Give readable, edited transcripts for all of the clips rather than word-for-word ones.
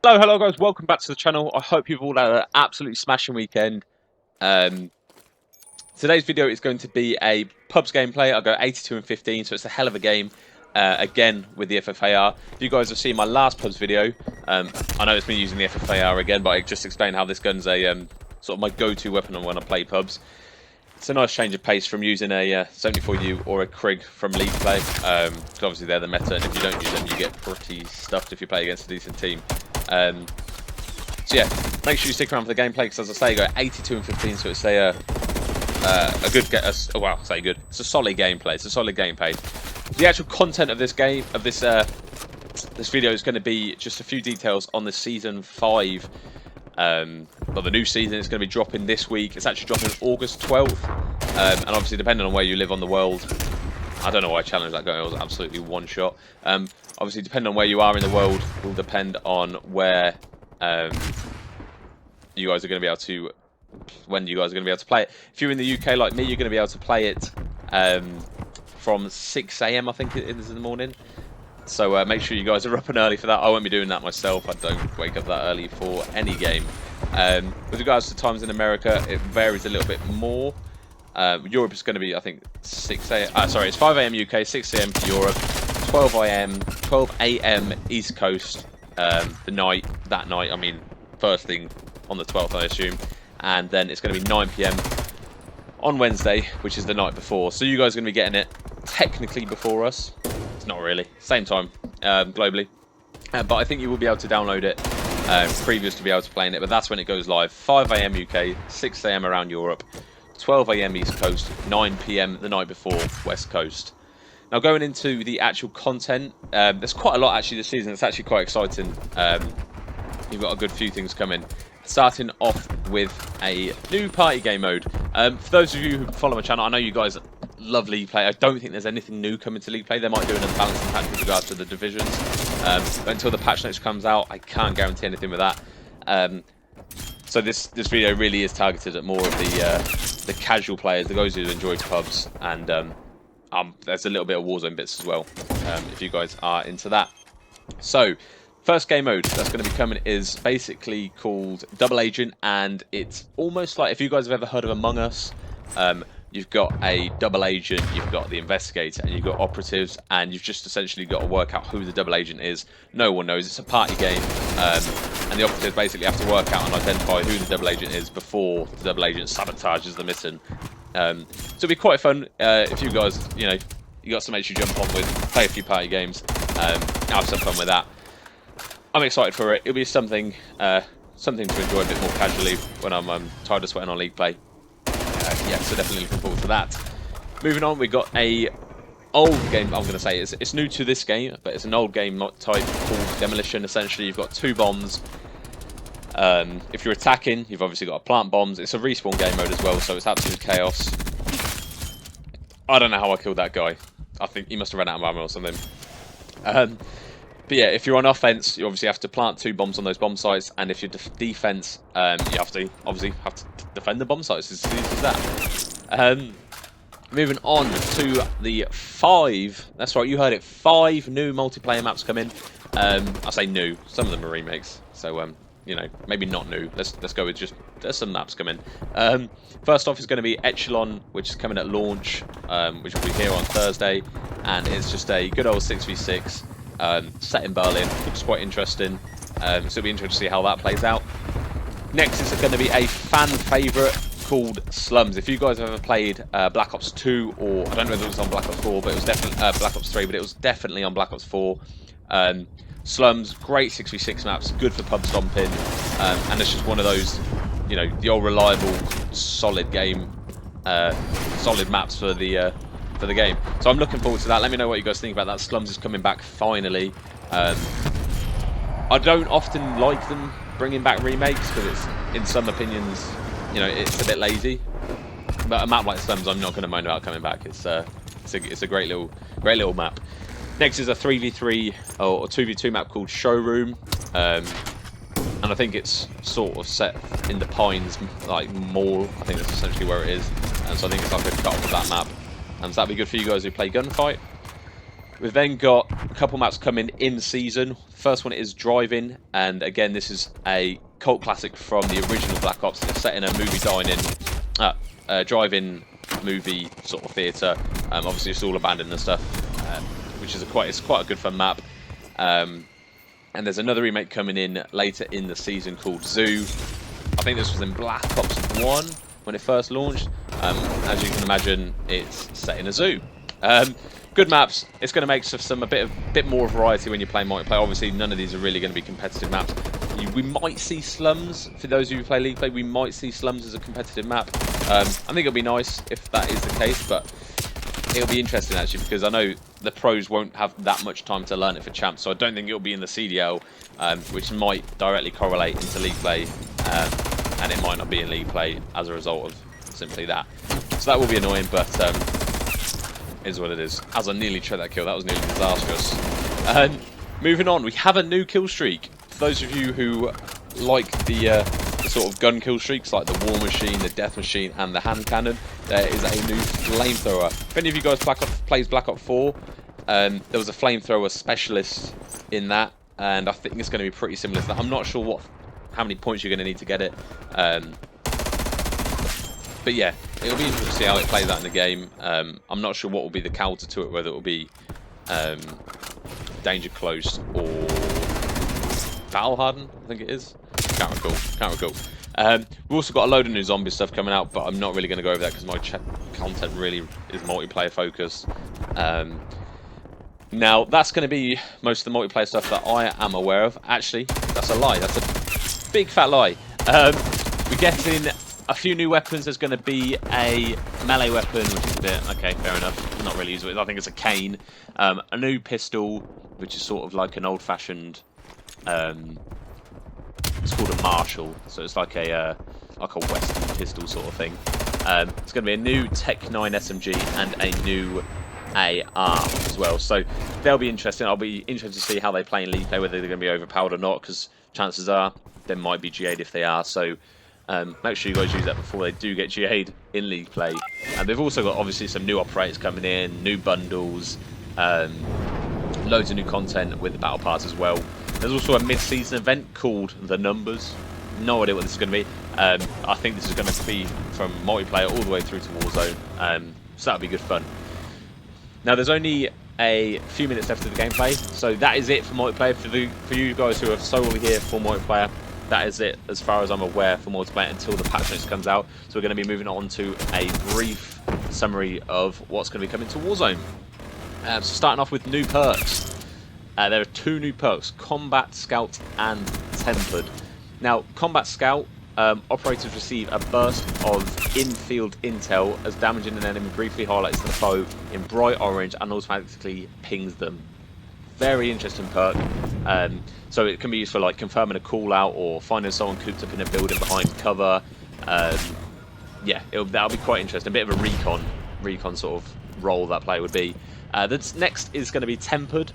Hello guys, welcome back to the channel. I hope you've all had an absolutely smashing weekend. Today's video is going to be a pubs gameplay. I go 82 and 15, so it's a hell of a game. Again with the FFAR. If you guys have seen my last pubs video, I know it's me using the FFAR again, but I just explained how this gun's a sort of my go-to weapon when I play pubs. It's a nice change of pace from using a 74U or a Krig from League play. Because obviously they're the meta, and if you don't use them, you get pretty stuffed if you play against a decent team. So yeah, make sure you stick around for the gameplay, because as I say, I go 82 and 15, so it's a good well, I say good. It's a solid gameplay. It's a solid gameplay. The actual content of this game, of this video, is going to be just a few details on the season 5. Well, the new season is going to be dropping this week. It's actually dropping August 12th, and obviously depending on where you live on the world, I don't know why I challenged that guy. It was absolutely one shot. Obviously, depending on where you are in the world, will depend on where you guys are going to be able to, when you guys are going to be able to play it. If you're in the UK like me, you're going to be able to play it from 6 AM, I think it is in the morning. So make sure you guys are up and early for that. I won't be doing that myself. I don't wake up that early for any game. With regards to times in America, it varies a little bit more. Europe is going to be, I think, 6 AM. Sorry, it's 5 AM UK, 6 AM for Europe, 12 AM East Coast. That night, I mean, first thing on the 12th, I assume, and then it's going to be 9 PM on Wednesday, which is the night before. So you guys are going to be getting it technically before us. It's not really same time globally, but I think you will be able to download it previous to be able to play in it. But that's when it goes live: 5 AM UK, 6 AM around Europe, 12 AM East Coast, 9 PM the night before West Coast. Now, going into the actual content, there's quite a lot actually this season. It's actually quite exciting. You've got a good few things coming. Starting off with a new party game mode. For those of you who follow my channel, I know you guys love League play. I don't think there's anything new coming to League play. They might do an unbalancing patch with regards to the divisions. But until the patch notes comes out, I can't guarantee anything with that. So this video really is targeted at more of the casual players, the guys who enjoy pubs, and there's a little bit of Warzone bits as well, if you guys are into that. So, first game mode that's going to be coming is basically called Double Agent, and it's almost like, if you guys have ever heard of Among Us, you've got a double agent, you've got the investigator, and you've got operatives, and you've just essentially got to work out who the double agent is. No one knows. It's a party game, and the operatives basically have to work out and identify who the double agent is before the double agent sabotages the mission. So it'll be quite fun if you guys, you got some mates you jump on with, play a few party games, have some fun with that. I'm excited for it. It'll be something to enjoy a bit more casually when I'm tired of sweating on League play. Yeah, so definitely looking forward to that. Moving on, we've got a old game. I'm going to say it's new to this game, but it's an old game type called Demolition. Essentially, you've got 2 bombs. If you're attacking, you've obviously got to plant bombs. It's a respawn game mode as well, so it's absolute chaos. I don't know how I killed that guy. I think he must have run out of ammo or something. But yeah, if you're on offense, you obviously have to plant 2 bombs on those bomb sites, and if you're defense, you have to defend the bomb sites. As easy as that. Moving on to the 5. That's right, you heard it. 5 new multiplayer maps come in. I say new. Some of them are remakes. So maybe not new. Let's go with just there's some maps coming. First off is going to be Echelon, which is coming at launch, which will be here on Thursday, and it's just a good old 6v6 set in Berlin. Looks quite interesting. So it'll be interesting to see how that plays out. Next is going to be a fan favourite called Slums. If you guys have ever played Black Ops 2, or I don't know if it was on Black Ops 4, but it was definitely Black Ops 3, but it was definitely on Black Ops 4. Slums, great 6v6 maps, good for pub stomping, and it's just one of those, the old reliable, solid game, solid maps for the game. So I'm looking forward to that. Let me know what you guys think about that. Slums is coming back finally. I don't often like them bringing back remakes because it's, in some opinions, it's a bit lazy. But a map like Slums, I'm not going to moan about coming back. It's a great little map. Next is a 3v3 or 2v2 map called Showroom, and I think it's sort of set in the Pines, like Mall. I think that's essentially where it is, and so I think it's like a cut off of that map, and so that'd be good for you guys who play Gunfight. We've then got a couple maps coming in season. First one is Drive-In, and again, this is a cult classic from the original Black Ops. It's set in a movie drive-in movie sort of theatre. Obviously, it's all abandoned and stuff, which is it's quite a good fun map. And there's another remake coming in later in the season called Zoo. I think this was in Black Ops 1 when it first launched. As you can imagine, it's set in a zoo. Good maps. It's going to make a bit more variety when you're playing multiplayer. Obviously, none of these are really going to be competitive maps. We might see Slums for those of you who play League Play. We might see Slums as a competitive map. I think it'll be nice if that is the case, but it'll be interesting actually because I know the pros won't have that much time to learn it for champs, so I don't think it'll be in the CDL, which might directly correlate into League Play, and it might not be in League Play as a result of simply that. So that will be annoying, but is what it is. As I nearly tried that kill, that was nearly disastrous. Moving on, we have a new kill streak. For those of you who like the sort of gun kill streaks, like the War Machine, the Death Machine, and the Hand Cannon, there is a new flamethrower. If any of you guys plays Black Ops 4, there was a flamethrower specialist in that, and I think it's going to be pretty similar to that. I'm not sure how many points you're going to need to get it. But yeah, it'll be interesting to see how it plays out in the game. I'm not sure what will be the counter to it, whether it will be danger close or battle hardened, I think it is. Can't recall. We've also got a load of new zombie stuff coming out, but I'm not really going to go over that because my content really is multiplayer focused. Now, that's going to be most of the multiplayer stuff that I am aware of. Actually, that's a lie. That's a big fat lie. We're getting a few new weapons. There's going to be a melee weapon, which is a bit, okay, fair enough. Not really useful. I think it's a cane. A new pistol, which is sort of like an old-fashioned... it's called a Marshall, so it's like a Western pistol sort of thing. It's going to be a new Tech 9 SMG and a new AR as well. So they'll be interesting. I'll be interested to see how they play in League Play, whether they're going to be overpowered or not, because chances are they might be GA'd if they are. So make sure you guys use that before they do get GA'd in League Play. And they've also got obviously some new operators coming in, new bundles, loads of new content with the Battle Pass as well. There's also a mid-season event called The Numbers. No idea what this is going to be. I think this is going to be from multiplayer all the way through to Warzone. So that'll be good fun. Now, there's only a few minutes left of the gameplay, so that is it for multiplayer. For you guys who are solely here for multiplayer, that is it as far as I'm aware for multiplayer until the patch notes comes out. So we're going to be moving on to a brief summary of what's going to be coming to Warzone. So starting off with new perks. There are two new perks, Combat Scout and Tempered. Now, Combat Scout, operators receive a burst of in-field intel as damaging an enemy briefly highlights the foe in bright orange and automatically pings them. Very interesting perk. So it can be used for like confirming a call out or finding someone cooped up in a building behind cover. Yeah, that'll be quite interesting. A bit of a recon sort of role that player would be. The next is going to be Tempered,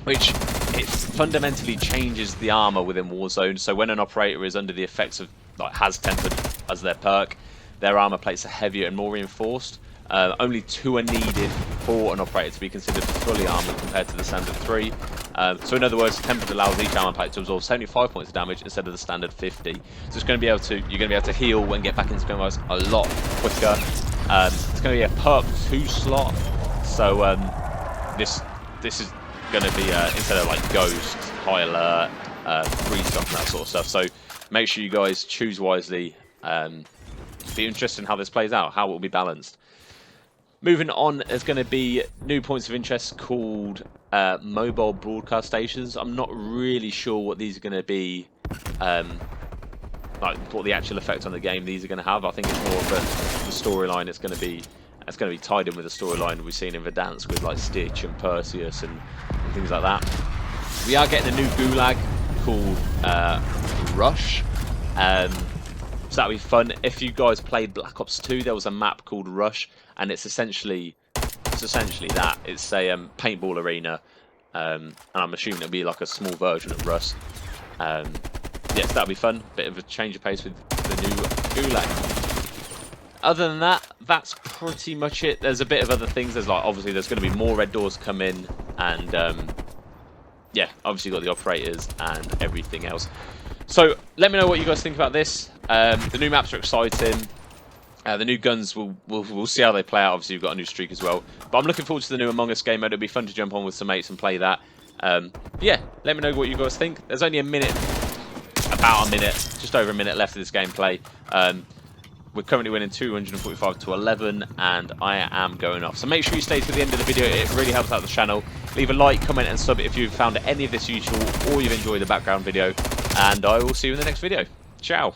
which it fundamentally changes the armor within Warzone. So when an operator is under the effects of, like, has Tempered as their perk, their armor plates are heavier and more reinforced. Only 2 are needed for an operator to be considered fully armored compared to the standard 3. So in other words, Tempered allows each armor plate to absorb 75 points of damage instead of the standard 50. So it's going to be able to, you're going to be able to heal and get back into gun a lot quicker. It's going to be a perk 2 slot. So this is going to be instead of like Ghost, High Alert, Free Stock and that sort of stuff. So make sure you guys choose wisely. Be interested in how this plays out, how it will be balanced. Moving on, there's going to be new points of interest called mobile broadcast stations. I'm not really sure what these are going to be, like what the actual effect on the game these are going to have. I think it's more of the storyline. It's going to be tied in with the storyline we've seen in Verdansk with like Stitch and Perseus and things like that. We are getting a new gulag called Rush. So that'll be fun. If you guys played Black Ops 2, there was a map called Rush, and it's essentially that. It's a paintball arena, and I'm assuming it'll be like a small version of Rust. Yes, that'll be fun. Bit of a change of pace with the new gulag. other than that, that's pretty much it. There's a bit of other things. There's like, obviously there's going to be more red doors come in, and yeah, obviously you've got the operators and everything else. So let me know what you guys think about this. The new maps are exciting. The new guns, we'll see how they play out. Obviously, you've got a new streak as well. But I'm looking forward to the new Among Us game mode. It'll be fun to jump on with some mates and play that. Yeah, let me know what you guys think. There's only a minute, about a minute, just over a minute left of this gameplay. We're currently winning 245 to 11, and I am going off. So make sure you stay to the end of the video. It really helps out the channel. Leave a like, comment, and sub if you've found any of this useful or you've enjoyed the background video. And I will see you in the next video. Ciao.